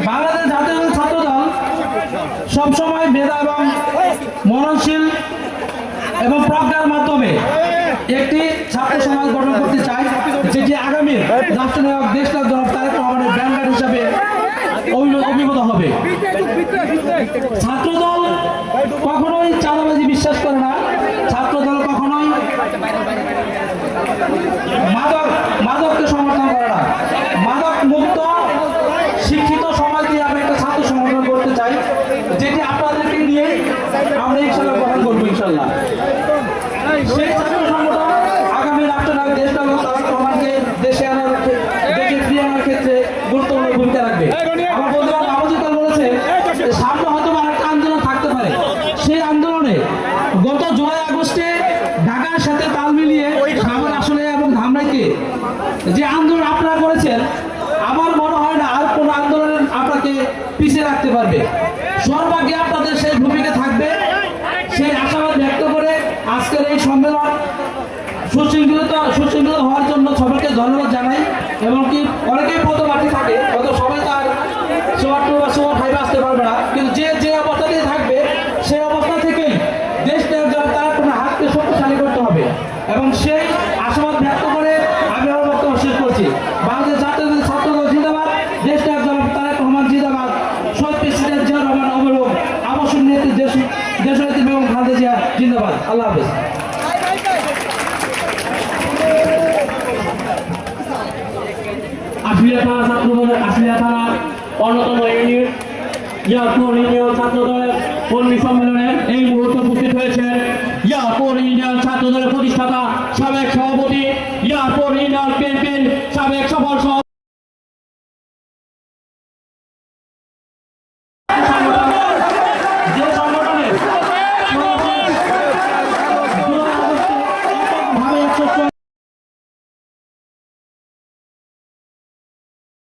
বাংলাদেশ জাতীয় ছাত্র দল সবসময় মেধা এবং মননশীল এবং প্রজ্ঞার মাধ্যমে একটি ছাত্র সমাজ গঠন করতে চায়, যেটি আগামীর রাষ্ট্রনায়ক দেশনায়ক জনাব তারেক রহমানের ব্যাংকার হিসাবে অভিভূত হবে। ছাত্রদল কখনোই চাঁদাবাজি বিশ্বাস করে না। ছাত্রদল কখনোই মাদককে সমর্থন করে না। মাদক মুক্ত শিক্ষিত সমাজ দিয়ে আমরা একটা ছাত্র সংগঠন করতে চাই, যেটি আপনাদেরকে নিয়ে আমরা ইনশাল্লাহ গঠন করবো। ইনশাল্লাহ সেই ছাত্র সংগঠন আগামী রাষ্ট্রনায়ক দেশনায়ক তারেক রহমানকে দেশে ফিরিয়ে আনার ক্ষেত্রে গুরুত্বপূর্ণ ভূমিকা রাখবে। আমার বন্ধুরা আবুজিকাল বলেছে সামনে হয়তো আরেকটা আন্দোলন থাকতে পারে। সেই আন্দোলনে গত জুলাই আগস্টে ঢাকার সাথে তাল মিলিয়ে খাবার আসলে এবং ধামরাইতে যে আন্দোলন আপনারা করেছেন, আমার মনে হয় না আর কোন আন্দোলন আপনাকে পিছিয়ে রাখতে পারবে। সর্বাগ্যে আপনাদের সেই ভূমিকা থাকবে, সেই আশাবাদ ব্যক্ত করে আজকের এই সম্মেলন সুশৃঙ্খল হওয়ার জন্য সবাইকে ধন্যবাদ জানাই। এবং কি অনেকেই পদপ্রার্থী থাকে, হয়তো সবাই তার সোয়ার টু বা সোয়ার ফাইভে আসতে পারবে না, কিন্তু যে অবস্থাতেই থাকবে সেই অবস্থা থেকেই দেশ তার কোনো হাতকে শক্তিশালী করতে হবে। এবং সেই আশাবাদ ব্যক্ত করে আমি আমার বক্তব্য শেষ করছি। বাংলাদেশ জাতীয় ছাত্রদল জিন্দাবাদ, দেশ নায়ক জনাব তারেক রহমান জিন্দাবাদ, শহীদ প্রেসিডেন্ট জিয়া রহমান অমরক, আবাসন নেত্রী দেশনেত্রী বেগম খালেদা জিয়া জিন্দাবাদ। আল্লাহ হাফেজ। আশুলিয়া থানা ছাত্রদলের আশুলিয়া থানার অন্যতম ইউনিট ইয়ারপুর ইউনিয়ন ছাত্রদলের কর্মী সম্মেলনে এই মুহূর্তে উপস্থিত হয়েছেন ইয়ারপুর ইউনিয়ন ছাত্রদলের প্রতিষ্ঠাতা সাবেক সভাপতি, ইয়ারপুর ইউনিয়ন বিএনপির সাবেক সফল